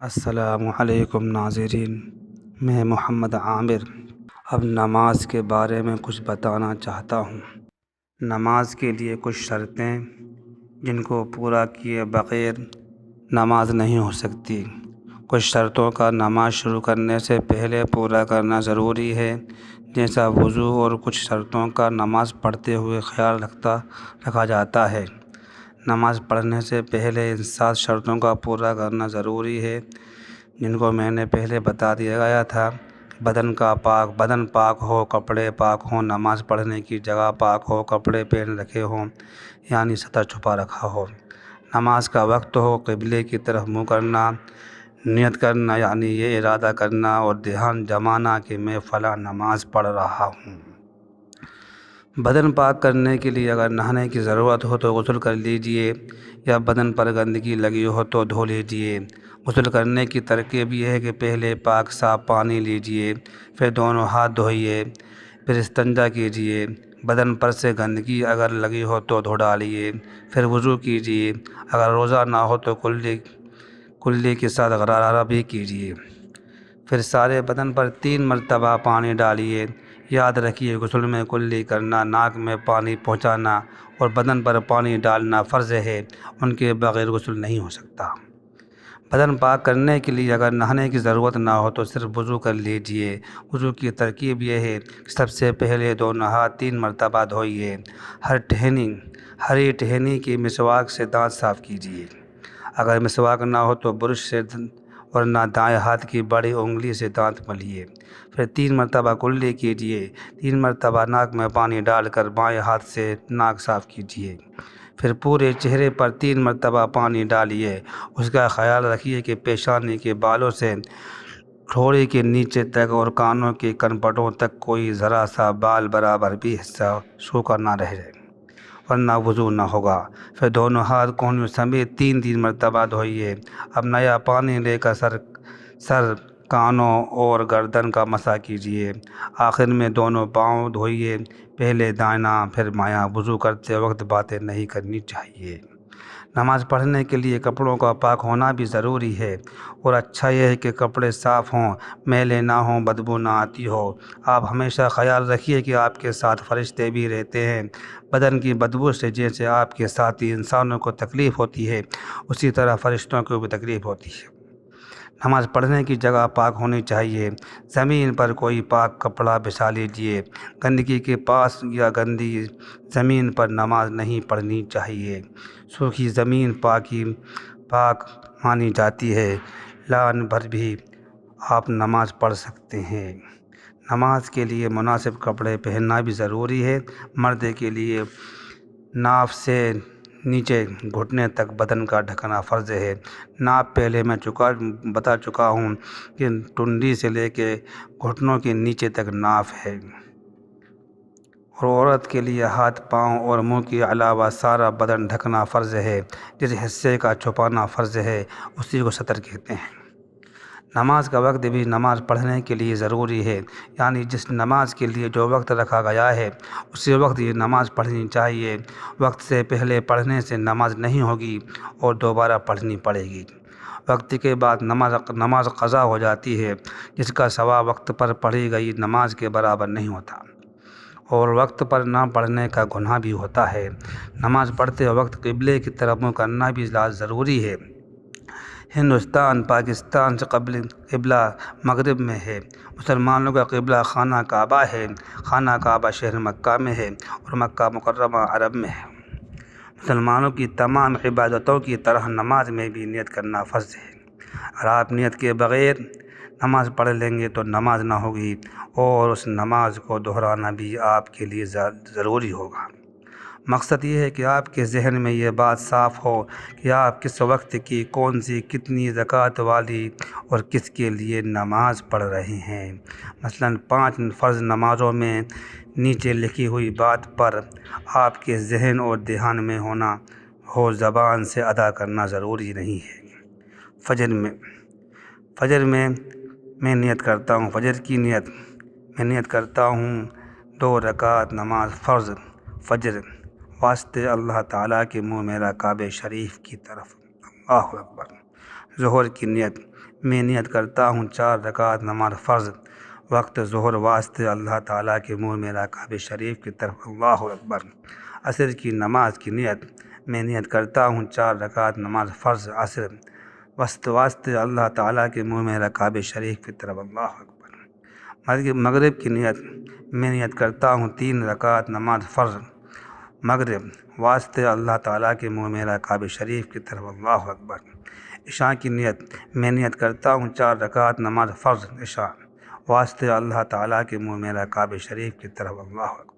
السلام علیکم ناظرین، میں محمد عامر اب نماز کے بارے میں کچھ بتانا چاہتا ہوں۔ نماز کے لیے کچھ شرطیں جن کو پورا کیے بغیر نماز نہیں ہو سکتی۔ کچھ شرطوں کا نماز شروع کرنے سے پہلے پورا کرنا ضروری ہے، جیسا وضو، اور کچھ شرطوں کا نماز پڑھتے ہوئے خیال رکھا جاتا ہے۔ نماز پڑھنے سے پہلے ان 7 شرطوں کا پورا کرنا ضروری ہے، جن کو میں نے پہلے بتا دیا گیا تھا۔ بدن پاک ہو، کپڑے پاک ہوں، نماز پڑھنے کی جگہ پاک ہو، کپڑے پہن رکھے ہوں یعنی سطر چھپا رکھا ہو، نماز کا وقت ہو، قبلے کی طرف منہ کرنا، نیت کرنا یعنی یہ ارادہ کرنا اور دھیان جمانا کہ میں فلاں نماز پڑھ رہا ہوں۔ بدن پاک کرنے کے لیے اگر نہانے کی ضرورت ہو تو غسل کر لیجئے، یا بدن پر گندگی لگی ہو تو دھو لیجئے۔ غسل کرنے کی ترکیب یہ ہے کہ پہلے پاک صاف پانی لیجئے، پھر دونوں ہاتھ دھوئیے، پھر استنجا کیجئے۔ بدن پر سے گندگی اگر لگی ہو تو دھو ڈالیے، پھر وضو کیجئے۔ اگر روزہ نہ ہو تو کلی کے ساتھ غرارہ بھی کیجئے، پھر سارے بدن پر 3 مرتبہ پانی ڈالیے۔ یاد رکھیے، غسل میں کلی کرنا، ناک میں پانی پہنچانا اور بدن پر پانی ڈالنا فرض ہے، ان کے بغیر غسل نہیں ہو سکتا۔ بدن پاک کرنے کے لیے اگر نہانے کی ضرورت نہ ہو تو صرف وضو کر لیجئے۔ وضو کی ترکیب یہ ہے کہ سب سے پہلے دونوں ہاتھ 3 مرتبہ دھوئیے، ہری ٹہنی کی مسواک سے دانت صاف کیجئے۔ اگر مسواک نہ ہو تو برش سے، ورنہ دائیں ہاتھ کی بڑی انگلی سے دانت ملیے، پھر 3 مرتبہ کلی کیجئے۔ 3 مرتبہ ناک میں پانی ڈال کر بائیں ہاتھ سے ناک صاف کیجئے، پھر پورے چہرے پر 3 مرتبہ پانی ڈالیے۔ اس کا خیال رکھیے کہ پیشانی کے بالوں سے ٹھوڑی کے نیچے تک اور کانوں کے کنپٹوں تک کوئی ذرا سا بال برابر بھی حصہ سوکھا نہ رہ جائے، ورنہ وضو نہ ہوگا۔ پھر دونوں ہاتھ کونیوں سمیت 3 مرتبہ دھوئیے۔ اب نیا پانی لے کر سر، کانوں اور گردن کا مسح کیجئے۔ آخر میں دونوں پاؤں دھوئیے، پہلے دائیں پھر بایاں۔ وضو کرتے وقت باتیں نہیں کرنی چاہیے۔ نماز پڑھنے کے لیے کپڑوں کا پاک ہونا بھی ضروری ہے، اور اچھا یہ ہے کہ کپڑے صاف ہوں، میلے نہ ہوں، بدبو نہ آتی ہو۔ آپ ہمیشہ خیال رکھیے کہ آپ کے ساتھ فرشتے بھی رہتے ہیں۔ بدن کی بدبو سے جیسے آپ کے ساتھی انسانوں کو تکلیف ہوتی ہے، اسی طرح فرشتوں کو بھی تکلیف ہوتی ہے۔ نماز پڑھنے کی جگہ پاک ہونی چاہیے۔ زمین پر کوئی پاک کپڑا بچھا لیجئے۔ گندگی کے پاس یا گندی زمین پر نماز نہیں پڑھنی چاہیے۔ سوکھی زمین پاک مانی جاتی ہے، لان پر بھی آپ نماز پڑھ سکتے ہیں۔ نماز کے لیے مناسب کپڑے پہننا بھی ضروری ہے۔ مرد کے لیے ناف سے نیچے گھٹنے تک بدن کا ڈھکنا فرض ہے۔ ناپ پہلے میں بتا چکا ہوں کہ ٹنڈی سے لے کے گھٹنوں کے نیچے تک ناف ہے، اور عورت کے لیے ہاتھ، پاؤں اور منہ کے علاوہ سارا بدن ڈھکنا فرض ہے۔ جس حصے کا چھپانا فرض ہے اسی کو سطر کہتے ہیں۔ نماز کا وقت بھی نماز پڑھنے کے لیے ضروری ہے، یعنی جس نماز کے لیے جو وقت رکھا گیا ہے اسی وقت یہ نماز پڑھنی چاہیے۔ وقت سے پہلے پڑھنے سے نماز نہیں ہوگی اور دوبارہ پڑھنی پڑے گی۔ وقت کے بعد نماز قضا ہو جاتی ہے، جس کا ثواب وقت پر پڑھی گئی نماز کے برابر نہیں ہوتا، اور وقت پر نہ پڑھنے کا گناہ بھی ہوتا ہے۔ نماز پڑھتے وقت قبلے کی طرف منہ کرنا بھی ضروری ہے۔ ہندوستان، پاکستان سے قبلہ مغرب میں ہے۔ مسلمانوں کا قبلہ خانہ کعبہ ہے۔ خانہ کعبہ شہر مکہ میں ہے اور مکہ مکرمہ عرب میں ہے۔ مسلمانوں کی تمام عبادتوں کی طرح نماز میں بھی نیت کرنا فرض ہے۔ اگر آپ نیت کے بغیر نماز پڑھ لیں گے تو نماز نہ ہوگی، اور اس نماز کو دہرانا بھی آپ کے لیے ضروری ہوگا۔ مقصد یہ ہے کہ آپ کے ذہن میں یہ بات صاف ہو کہ آپ کس وقت کی کون سی کتنی رکعت والی اور کس کے لیے نماز پڑھ رہے ہیں۔ مثلاً 5 فرض نمازوں میں نیچے لکھی ہوئی بات پر آپ کے ذہن اور دھیان میں ہو، زبان سے ادا کرنا ضروری نہیں ہے۔ فجر میں نیت کرتا ہوں۔ فجر کی میں نیت کرتا ہوں 2 رکعت نماز فرض فجر، واسطے اللہ تعالیٰ کے منہ میرا کعبہ شریف کی طرف۔ اللہ اکبر۔ ظہر کی نیت میں نیت کرتا ہوں 4 رکعت نماز فرض وقت ظہر واسطے اللہ تعالیٰ کے منہ میرا کعبہ شریف کی طرف اللہ اکبر۔ عصر کی نماز کی نیت، میں نیت کرتا ہوں 4 رکعت نماز فرض عصر واسطے اللہ تعالیٰ کے منہ میرا کعبہ شریف کی طرف اللہ اکبر۔ مغرب کی نیت، میں نیت کرتا ہوں 3 رکعت نماز فرض مغرب واسطے اللہ تعالیٰ کے منہ میرا کعبہ شریف کی طرف اللہ اکبر۔ عشاء کی نیت، میں نیت کرتا ہوں 4 رکعت نماز فرض عشاء واسطے اللہ تعالیٰ کے منہ میرا کعبہ شریف کی طرف اللہ اکبر۔